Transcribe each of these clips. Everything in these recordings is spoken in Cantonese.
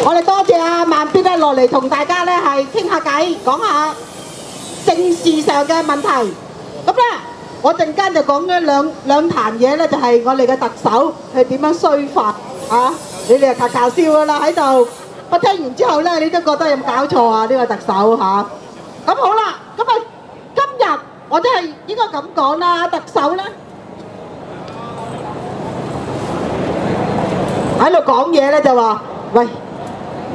我哋多謝阿萬必咧落嚟同大家咧係傾下偈，講下政事上嘅問題。咁咧，我陣間就講咗兩壇嘢咧，就係我哋嘅特首係點樣衰法啊！你哋係咔咔笑噶啦喺度，我聽完之後咧，你都覺得有冇搞錯啊？呢個特首嚇。咁好啦，咁啊今日我都係應該咁講啦，特首咧喺度講嘢咧就話，喂，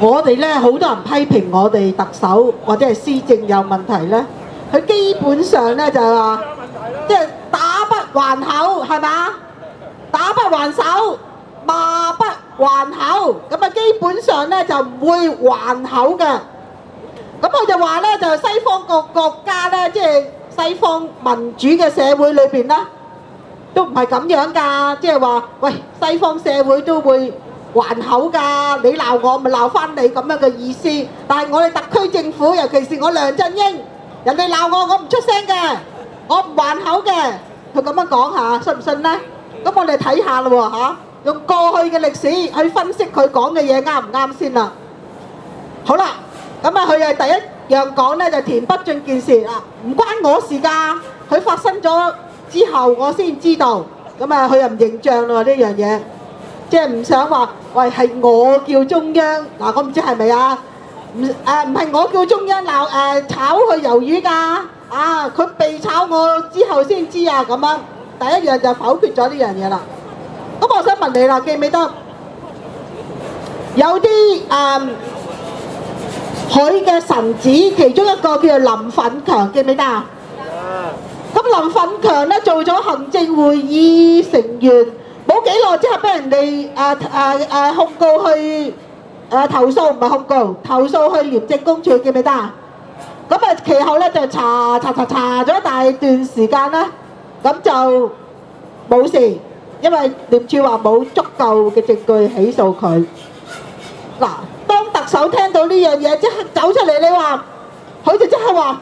我哋咧好多人批評我哋特首或者係施政有問題咧，佢基本上咧就係話，即係打不還口係嘛？打不還手，罵不還口，咁啊基本上咧就唔會還口嘅。咁佢就話咧，就西方個國家咧，即係西方民主嘅社會裏邊咧，都唔係咁樣㗎，即係話，喂，西方社會都會還口㗎，你鬧我咪鬧翻你咁樣嘅意思。但係我哋特區政府，尤其是我梁振英，人哋鬧我唔出聲嘅，我唔還口嘅，佢咁樣講下，信唔信咧？咁我哋睇下咯喎嚇，用過去嘅歷史去分析佢講嘅嘢啱唔啱先啦。好啦。咁啊，佢係第一樣講咧，就田北俊件事啊，唔關我事㗎。佢發生咗之後，我先知道。咁啊，佢又唔認賬咯呢樣嘢，即係唔想話，喂係我叫中央嗱，我唔知係咪啊？唔係我叫中央鬧炒佢魷魚㗎啊！佢被炒我之後先知啊咁樣。第一樣就否決咗呢樣嘢啦。咁我想問你啦，記唔記得有啲佢嘅臣子其中一個叫做林奮強，記唔記得啊？咁林奮強咧做咗行政會議成員，冇幾耐之後俾人哋控告去投訴，唔係控告，投訴去廉政公署，記唔記得啊？咁啊其後咧就查咗大段時間啦，咁就冇事，因為廉署話冇足夠嘅證據起訴佢。嗱。當特首聽到呢樣嘢，即刻走出嚟，你話佢就即刻話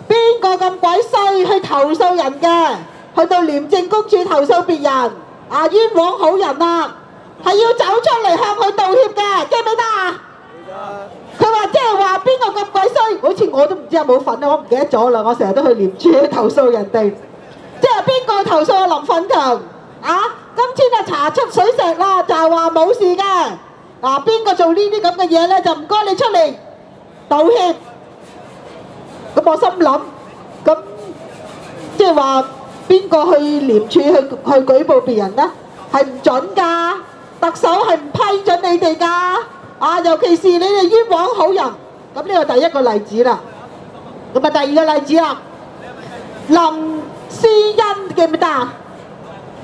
邊個咁鬼衰去投訴人嘅，去到廉政公署投訴別人啊，冤枉好人啊，係要走出嚟向佢道歉嘅，記唔記得啊？佢話即係話邊個咁鬼衰，好似我都唔知有冇份啊，我唔記得咗啦，我成日都去廉署投訴人哋，即係邊個投訴林奮強啊？今天啊查出水石啦，就係話冇事嘅。嗱，邊個做呢啲咁嘅嘢咧？就唔該你出嚟道歉。咁我心諗，咁即係話邊個去廉署去舉報別人咧？係唔準㗎，特首係唔批准你哋㗎。啊，尤其是你哋冤枉好人。咁呢個第一個例子啦。咁啊，第二個例子啊，林思欣記唔記得啊？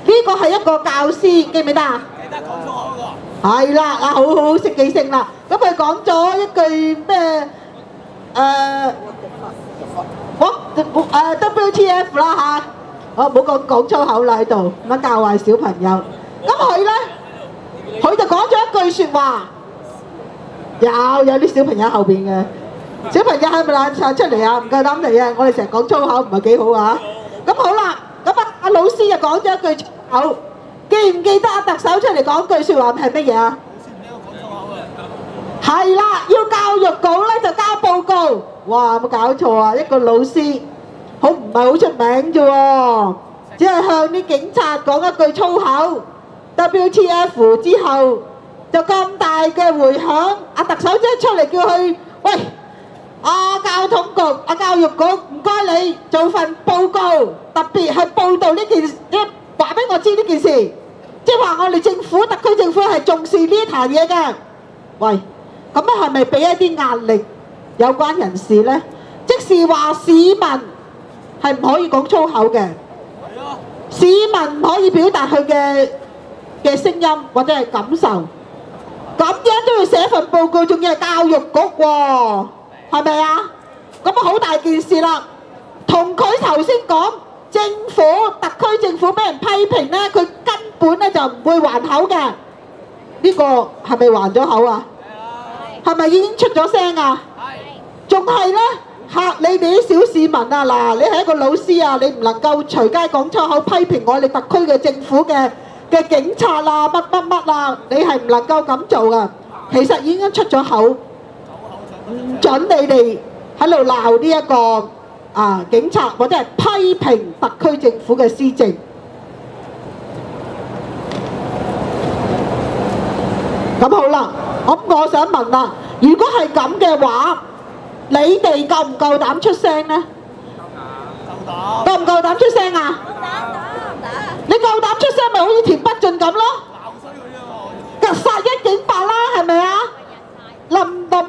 呢個係一個教師，記唔記得啊？記得講粗口嗰個。係啦，啊好識記性啦。咁佢講咗一句咩WTF 啦嚇，我唔好講粗口啦喺度，乜教壞小朋友。咁佢咧，佢就講咗一句説話，有啲小朋友後邊嘅小朋友係咪啦？出嚟啊，唔夠膽嚟啊！我哋成日講粗口唔係幾好啊。咁好啦，咁啊阿老師就講咗一句粗口。記唔記得阿特首出嚟講句説話係乜嘢啊？係啦，要教育局咧就交報告。哇，有冇搞錯啊？一個老師好唔係好出名啫喎，只係向啲警察講一句粗口 WTF 之後就咁大嘅迴響。阿特首即係出嚟叫佢，喂，交通局、教育局，唔該你做份報告，特別係報導呢件事。話俾我知呢件事，即係話我哋政府、特區政府係重視呢一壇嘢嘅。喂，咁樣係咪俾一啲壓力有關人士呢？即是話市民係唔可以講粗口嘅，市民唔可以表達佢嘅聲音或者係感受，咁樣都要寫份報告，仲要係教育局喎，係咪啊？咁啊好大件事啦，同佢頭先講。政府、特區政府俾人批評咧，佢根本咧就唔會還口嘅。呢個係咪還咗口啊？係咪已經出咗聲啊？仲係咧嚇你哋啲小市民啊！嗱，你係一個老師啊，你唔能夠隨街講粗口批評我哋特區嘅政府嘅警察啊，乜啊，你係唔能夠咁做噶。其實已經出咗口，唔準你哋喺度鬧呢一個警察，或者係批評特區政府嘅施政。咁好啦，咁我想問啦，如果係咁嘅話，你哋夠唔夠膽出聲呢？夠唔夠膽出聲啊？你夠膽出聲咪好似田北俊咁咯？殺一儆百啦，係咪啊？林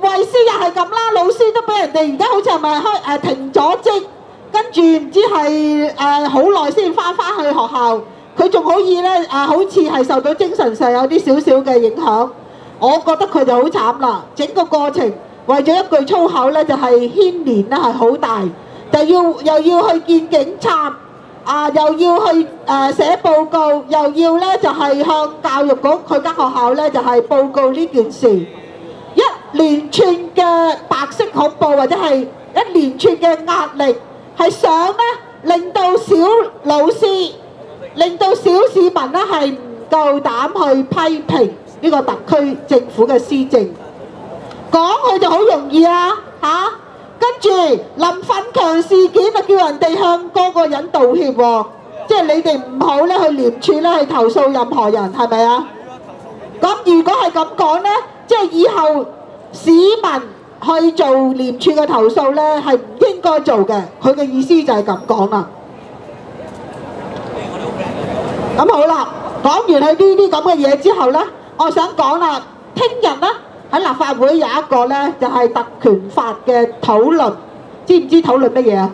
慧思又係咁啦，老師都俾人哋而家好似係咪停咗職，跟住唔知係好耐先翻去學校，佢仲可以咧好似係受到精神上有啲少少嘅影響。我覺得佢就好慘啦，整個過程為咗一句粗口咧就係牽連咧係好大，又要去見警察。又要去寫報告，又要咧就係向教育局佢間學校咧就係報告呢件事，一連串嘅白色恐怖或者係一連串嘅壓力，係想咧令到小老師、令到小市民咧係唔夠膽去批評呢個特區政府嘅施政，講佢就好容易啊嚇。跟住林奮強事件就叫人哋向嗰個人道歉喎，即係你哋唔好咧去廉署咧去投訴任何人，係咪啊？咁如果係咁講咧，即係以後市民去做廉署嘅投訴咧係唔應該做嘅，佢嘅意思就係咁講啦。咁好啦，講完佢呢啲咁嘅嘢之後咧，我想講啦，聽日咧。喺立法會有一個咧，就係特權法嘅討論，知唔知討論乜嘢啊？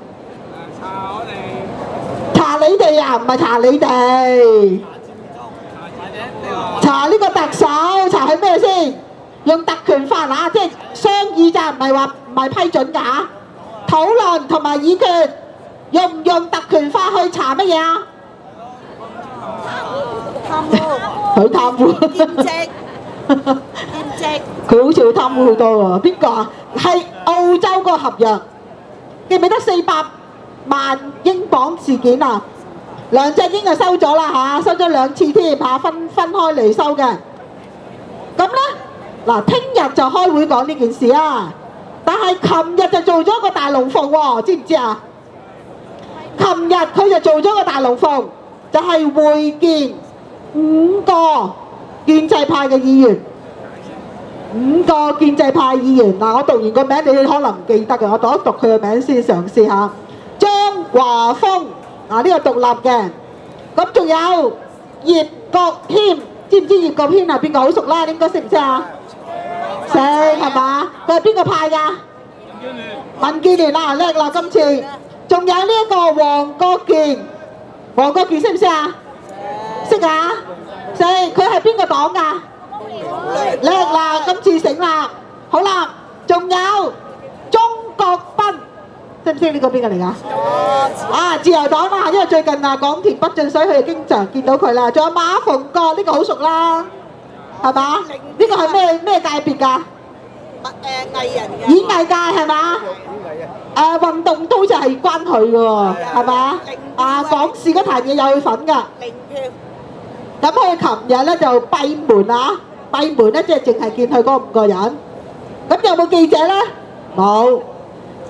查你哋啊，唔係查你哋，查呢個特首，查佢咩先？用特權法啊，即係商議咋，唔係批准㗎嚇。討論同埋議決，用唔用特權法去查乜嘢啊？佢貪污。佢好似會貪污好多喎，邊個啊？係澳洲個合約，記唔記得400萬英鎊事件啊？梁振英就收咗啦嚇，收咗2次添嚇，分開嚟收嘅。咁咧嗱，聽日就開會講呢件事啊，但係琴日就做咗個大龍鳳喎，知唔知啊？琴日佢就做咗個大龍鳳，就係會見5個建制派嘅議員。5個建制派議員嗱，我讀完個名，你可能唔記得嘅，我讀一讀佢嘅名先嘗試下。張華峰呢個獨立嘅，咁仲有葉國謙，知唔知葉國謙係邊個？好熟啦，你應該識唔識啊？識係嘛？佢係邊個派㗎？民建聯啦，叻啦今次。仲有呢一個黃國健，黃國健識唔識啊？識啊？識，佢係邊個黨㗎？叻啦，今次醒啦。好啦，仲有鍾國斌，識唔識呢個邊個嚟㗎？自由黨啦，因為最近講田北俊，所以佢哋經常見到佢啦。仲有馬逢國，呢個好熟啦，係嘛？呢個係咩界別㗎？藝人嘅。演藝界係嘛？運動都好似係關佢嘅喎，係嘛？港視嗰壇嘢有佢份㗎。咁佢琴日咧就閉門啊！閉門咧即係淨係見佢嗰5個人。咁有冇記者咧？冇。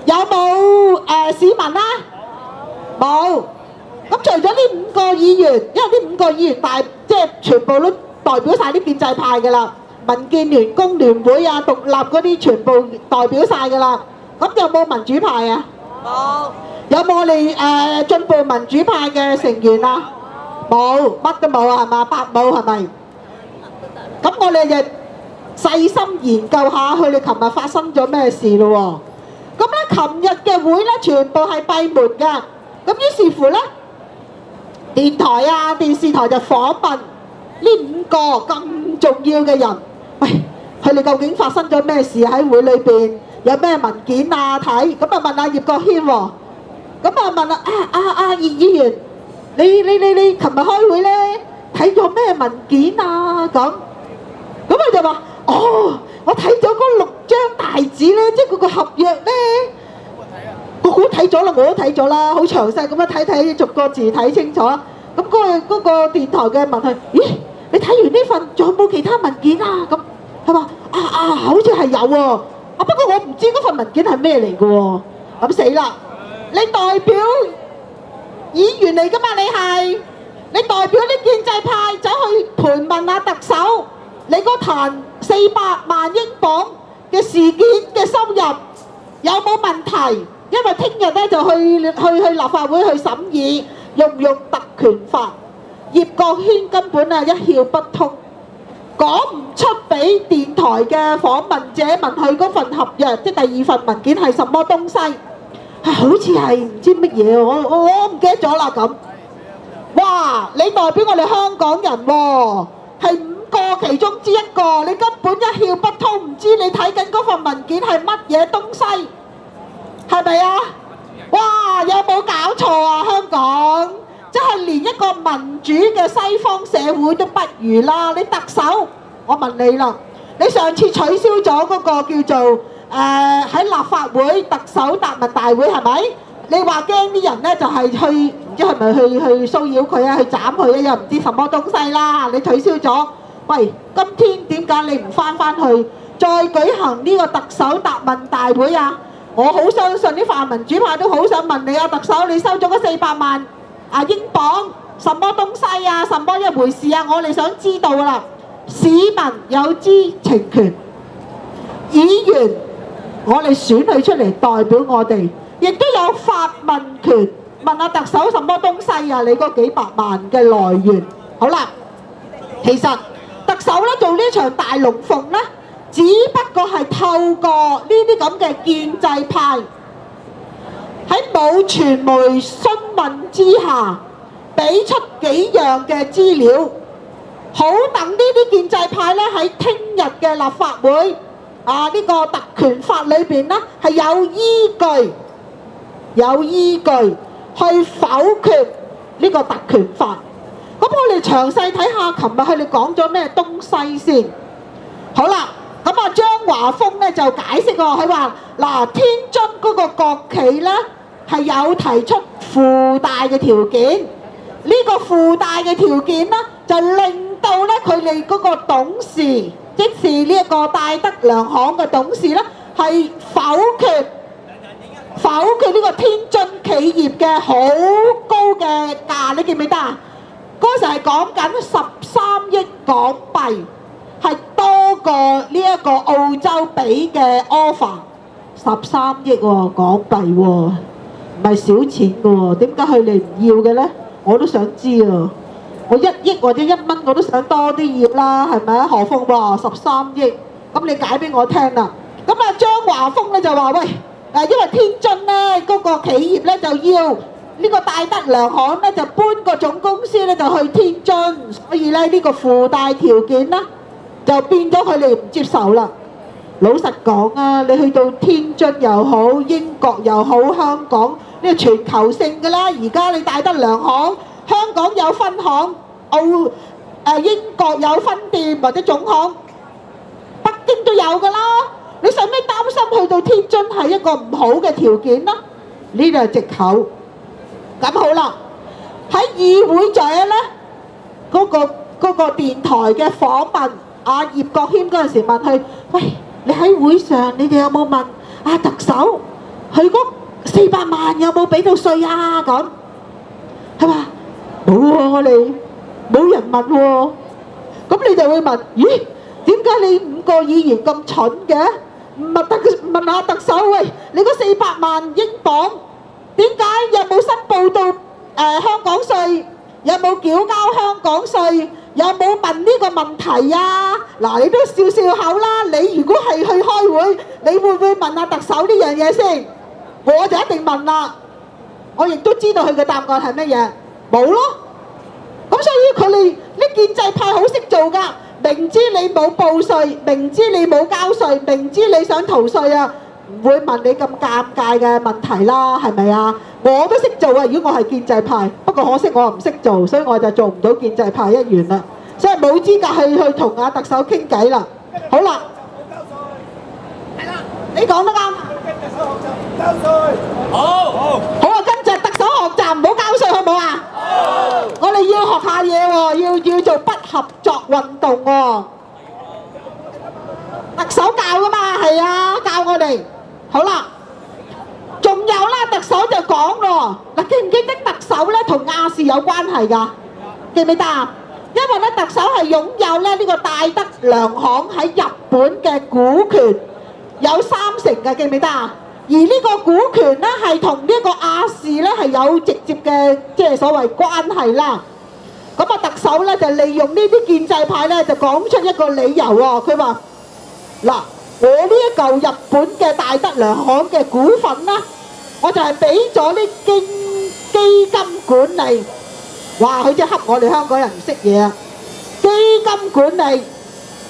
有冇市民啦？冇。咁除咗呢5個議員，因為呢5個議員即係全部都代表晒啲建制派㗎啦，民建聯、工聯會啊、獨立嗰啲全部代表晒㗎啦。咁有冇民主派啊？冇。有冇我哋進步民主派嘅成員啊？冇，乜都冇啊，係嘛？白冇係咪？咁我哋就細心研究下佢哋琴日發生咗咩事咯喎。咁咧，琴日嘅會咧全部係閉門㗎。咁於是乎咧，電台啊、電視台就訪問呢5個咁重要嘅人，喂，佢哋究竟發生咗咩事喺會裏邊？有咩文件啊睇？咁啊問阿葉國謙喎，咁啊問葉議員。你琴日開會咧睇咗咩文件啊？咁佢就話：我睇咗嗰6張大紙咧，即係嗰個合約咧。我都睇咗啦，我都睇咗啦，好詳細咁樣睇，逐個字睇清楚。咁嗰個電台嘅問佢：咦，你睇完呢份仲有冇其他文件啊？咁佢話好似係有喎，不過我唔知嗰份文件係咩嚟嘅喎。咁死啦！你代表議員嚟㗎嘛？你代表啲建制派走去盤問下特首，你嗰壇400萬英鎊嘅事件嘅收入有冇問題？因為聽日咧就去立法會去審議用唔用特權法。葉國謙根本一竅不通，講唔出俾電台嘅訪問者問佢嗰份合約，即係第二份文件係什麼東西？好似係唔知乜嘢，我唔記得咗啦咁。哇！你代表我哋香港人喎，係5個其中之一個，你根本一竅不通，唔知你睇緊嗰份文件係乜嘢東西，係咪啊？哇！有冇搞錯啊？香港真係連一個民主嘅西方社會都不如啦！你特首，我問你啦，你上次取消咗嗰個叫做喺立法會特首答問大會係咪？你話驚啲人咧就係去唔知係咪去騷擾佢啊，去斬佢啊，又唔知什麼東西啦！你取消咗，喂，今天點解你唔翻去再舉行呢個特首答問大會啊？我好相信啲泛民主派都好想問你啊，特首你收咗嗰400萬英鎊，什麼東西啊？什麼一回事啊？我哋想知道啦！市民有知情權，議員我哋選佢出嚟代表我哋，亦都有發問權，問下特首什麼東西啊？你嗰幾百萬嘅來源，好啦，其實特首咧做呢場大龍鳳咧，只不過係透過呢啲咁嘅建制派喺冇傳媒詢問之下，俾出幾樣嘅資料，好等呢啲建制派咧喺聽日嘅立法會呢個特權法裏邊咧係有依據去否決呢個特權法。咁我哋詳細睇下，琴日佢哋講咗咩東西先。好啦，咁張華峰咧就解釋喎，佢話嗱，天津嗰個國企咧係有提出附帶嘅條件，呢個附帶嘅條件咧就令到咧佢哋嗰個董事，即是呢一個戴德梁行嘅董事咧，係否決呢個天津企業嘅好高嘅價，你記唔記得啊？嗰時係講緊13億港幣，係多過呢一個澳洲俾嘅 offer，13億喎港幣喎，唔係少錢嘅喎，點解佢哋唔要嘅咧？我都想知啊！我1億或者1蚊我都想多啲要啦，係咪啊？何況話13億，咁你解俾我聽啦。咁張華峰咧就話喂，因為天津咧嗰個企業咧就要呢個戴德梁行咧就搬個總公司咧就去天津，所以咧呢個附帶條件咧就變咗佢哋唔接受啦。老實講啊，你去到天津又好，英國又好，香港呢個全球性㗎啦。而家你戴德梁行，香港有分行，英國有分店或者總行，北京都有㗎啦。你使咩擔心去到天津係一個唔好嘅條件啦？呢個係藉口。咁好啦，喺議會者咧嗰個電台嘅訪問，葉國謙嗰陣時問佢：喂，你喺會上你哋有冇問特首佢嗰400萬有冇俾到稅啊？咁係嘛？冇喎，我哋冇人問喎。咁你就會問：咦，點解你5個議員咁蠢嘅？問下特首，喂，你嗰400萬英鎊點解有冇申報到香港稅？有冇繳交香港稅？有冇問呢個問題啊？嗱，你都笑笑口啦。你如果係去開會，你會唔會問下特首呢樣嘢先？我就一定問啦。我亦都知道佢嘅答案係乜嘢，冇咯。咁所以佢哋啲建制派好識做㗎。明知你冇報稅，明知你冇交稅，明知你想逃稅啊，唔會問你咁尷尬嘅問題啦，係咪啊？我都識做啊，如果我係建制派，不過可惜我唔識做，所以我就做唔到建制派一員啦，所以冇資格去同特首傾偈啦。好啦，係啦，你講得啱。交稅，好啊，跟住特首學習，唔好交稅，好唔好啊？好。我哋要學下嘢喎，要做不合作運動喎。特首教噶嘛，係啊，教我哋。好啦，仲有啦，特首就講咯，嗱，記唔記得特首咧同亞視有關係㗎？記唔記得啊？因為咧特首係擁有咧呢個戴德梁行喺日本嘅股權有30%嘅，記唔記得啊？而呢個股權咧係同呢個亞視咧係有直接嘅即係所謂關係啦。咁啊，特首咧就利用呢啲建制派咧就講出一個理由喎，佢話嗱，我呢一嚿日本嘅戴德梁行嘅股份咧，我就係俾咗啲基金管理。哇！佢真係恰我哋香港人唔識嘢啊！基金管理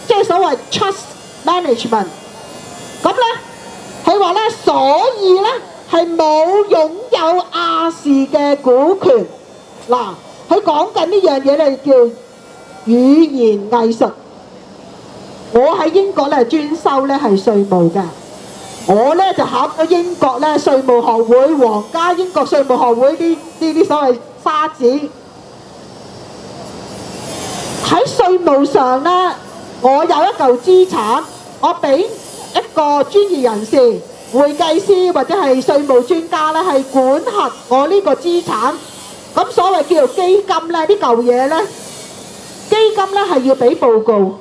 即係所謂 trust management。咁咧，佢話咧，所以咧係冇擁有亞視嘅股權。嗱，佢講緊呢樣嘢咧叫語言藝術。我喺英國咧專修咧係稅務嘅，我咧就考咗英國咧稅務學會、皇家英國稅務學會呢啲所謂沙紙。喺稅務上咧，我有一嚿資產，我俾一個專業人士、會計師或者係稅務專家咧，係管轄我呢個資產。咁所謂叫做基金咧，呢嚿嘢咧，基金咧係要俾報告，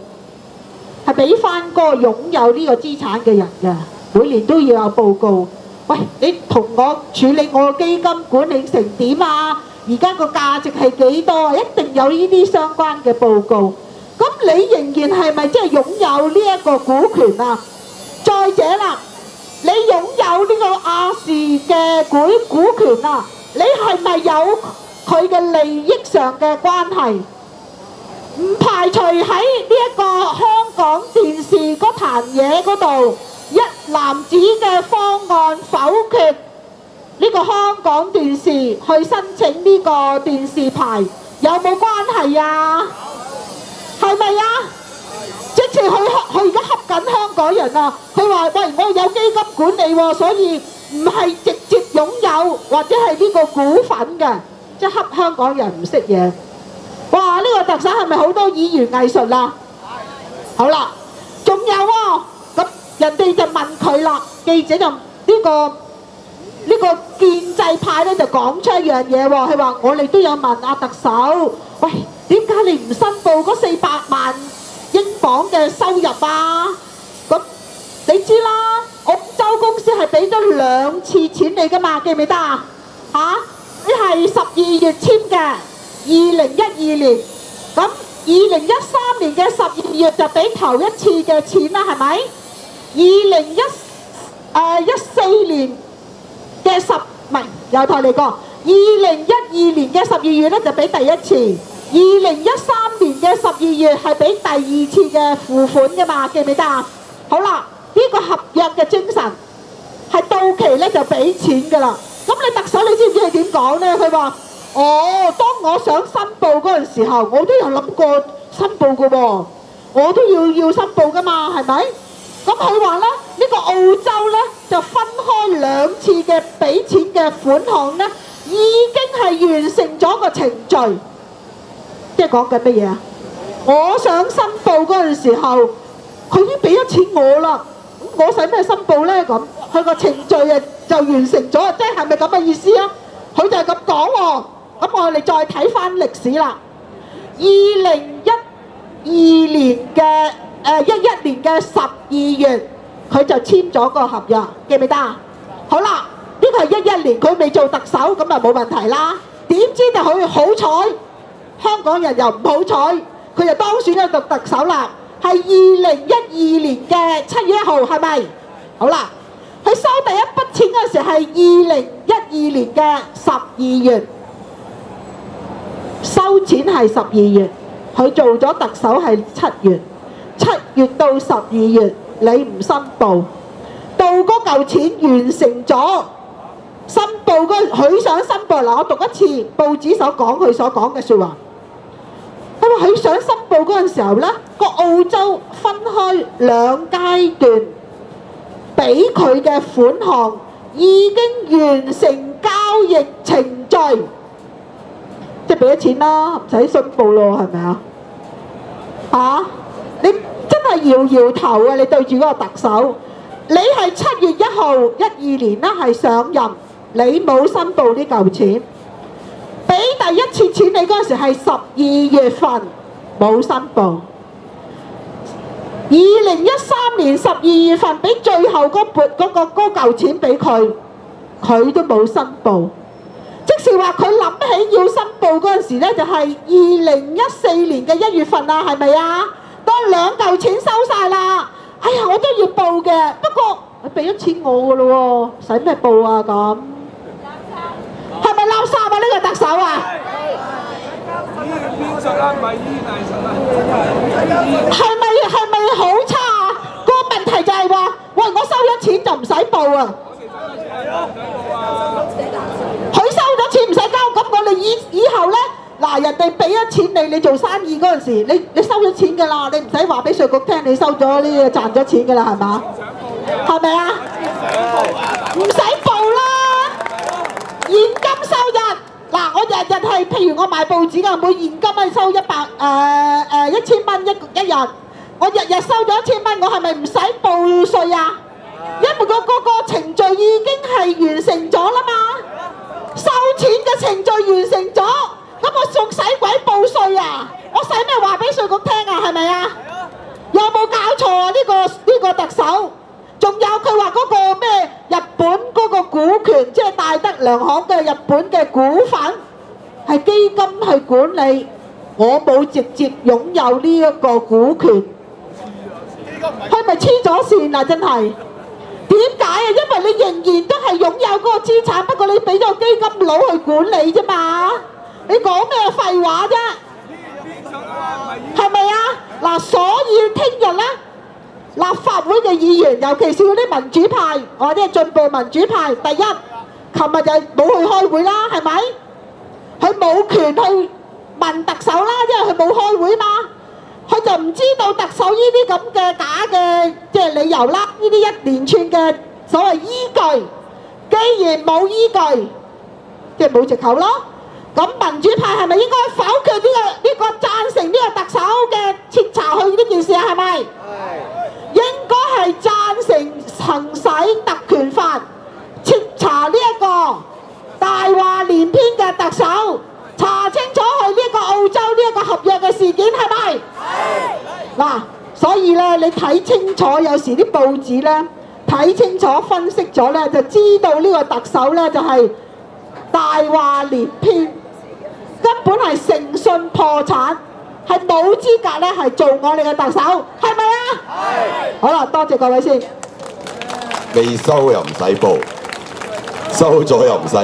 係俾翻嗰個擁有呢個資產嘅人嘅，每年都要有報告。喂，你同我處理我嘅基金管理成點啊？而家個價值係幾多啊？一定有呢啲相關嘅報告。咁你仍然係咪即係擁有呢一個股權啊？再者啦，你擁有呢個亞視嘅股權啊，你係咪有佢嘅利益上嘅關係？唔排除喺呢一個香港電視嗰壇嘢嗰度，一籃子嘅方案否決呢個香港電視去申請呢個電視牌，有冇關係啊？係咪啊？即係佢而家恰緊香港人啊！佢話：喂，我有基金管理喎，所以唔係直接擁有或者係呢個股份嘅，即係恰香港人唔識嘢。哇！呢個特首係咪好多語言藝術啦？好啦，仲有喎，咁人哋就問佢啦，記者就呢個建制派咧就講出一樣嘢喎，佢話我哋都有問阿特首，喂，點解你唔申報嗰400萬英鎊嘅收入啊？咁你知啦，澳洲公司係俾咗2次錢你噶嘛，記唔記得啊？嚇，你係12月簽嘅，2012年，咁2013年嘅12月就俾頭一次嘅錢啦，係咪？2014年嘅唔係由頭嚟過，2012年嘅12月咧就俾第一次，2013年嘅12月係俾第二次嘅付款㗎嘛，記唔記得啊？好啦，呢個合約嘅精神係到期咧就俾錢㗎啦。咁你特首你知唔知佢點講咧？佢話：哦，當我想申報嗰陣時候，我都有諗過申報㗎喎，我都要申報㗎嘛，係咪？咁佢話咧，呢個澳洲咧就分開2次嘅俾錢嘅款項咧，已經係完成咗個程序。即係講緊乜嘢啊？我想申報嗰陣時候，佢已經俾咗錢我啦，我使咩申報咧？咁佢個程序啊就完成咗，即係咪咁嘅意思啊？佢就係咁講喎。咁我哋再睇翻歷史啦。2012年嘅11年嘅12月，佢就簽咗個合約，記唔記得啊？好啦，呢個係11年，佢未做特首，咁就冇問題啦。點知就佢好彩，香港人又唔好彩，佢就當選咗做特首啦。係2012年嘅7月1號，係咪？好啦，佢收第一筆錢嗰時係2012年嘅12月，收錢係12月，佢做咗特首係7月。7月到12月，你唔申報，到嗰嚿錢完成咗，申報佢想申報嗱，我讀一次報紙所講佢所講嘅説話。佢話佢想申報嗰陣時候咧，個澳洲分開2階段俾佢嘅款項已經完成交易程序，即係俾咗錢啦，唔使申報咯，係咪啊？嚇！你真係搖搖頭啊！你對住嗰個特首，你係7月1號12年啦，係上任，你冇申報呢嚿錢，俾第一次錢你嗰陣時係12月份冇申報。2013年12月份俾最後嗰嚿錢俾佢，佢都冇申報。即是話佢諗起要申報嗰陣時咧，就係2014年嘅1月份啊，係咪啊？當2嚿錢收晒啦，哎呀，我都要報嘅，不過你俾咗錢我噶咯喎，使咩報啊咁？係咪垃圾啊？呢個特首啊？係咪好差啊？個問題就係話，喂，我收咗錢就唔使報啊！佢收咗錢唔使交，咁我哋以後咧，嗱，人哋俾咗錢你做生意嗰陣時，你收咗錢㗎啦，你唔使話俾稅局聽你收咗呢賺咗錢㗎啦，係嘛？係咪啊？唔使報啦，現金收入。嗱，我日日係，譬如我賣報紙㗎，每現金係收1000蚊一日，我日日收咗1000蚊，我係咪唔使報稅啊？因為個程序已經係完成咗啦嘛，收錢嘅程序完成咗，咁我仲使鬼報稅啊？我使咩話俾稅局聽啊？係咪啊？有冇搞錯啊？呢個特首，仲有佢話嗰個咩日本嗰個股權，即係戴德梁行嘅日本嘅股份係基金去管理，我冇直接擁有呢一個股權，佢咪黐咗線啊？真係。點解啊？因為你仍然都係擁有嗰個資產，不過你俾咗基金佬去管理啫嘛。你講咩廢話啫？係咪啊？嗱，所以聽日咧，立法會嘅議員，尤其是嗰啲民主派或者係進步民主派，第一，琴日就冇去開會啦，係咪？佢冇權去問特首啦，因為佢冇開會嘛。佢就唔知道特首呢啲咁嘅假嘅即係理由啦，呢啲一連串嘅所謂依據，既然冇依據，即係冇藉口咯。咁民主派係咪應該否決呢個贊成呢個特首嘅徹查佢呢件事啊？係咪？應該係贊成行使特權法，徹查呢一個大話連篇嘅特首。查清楚佢呢個澳洲呢一個合約嘅事件係咪？嗱，所以咧，你睇清楚，有時啲報紙咧睇清楚分析咗咧，就知道呢個特首咧就係大話連篇，根本係誠信破產，係冇資格咧係做我哋嘅特首，係咪啊？係。好啦，多謝各位先。未收又唔使報，收咗又唔使。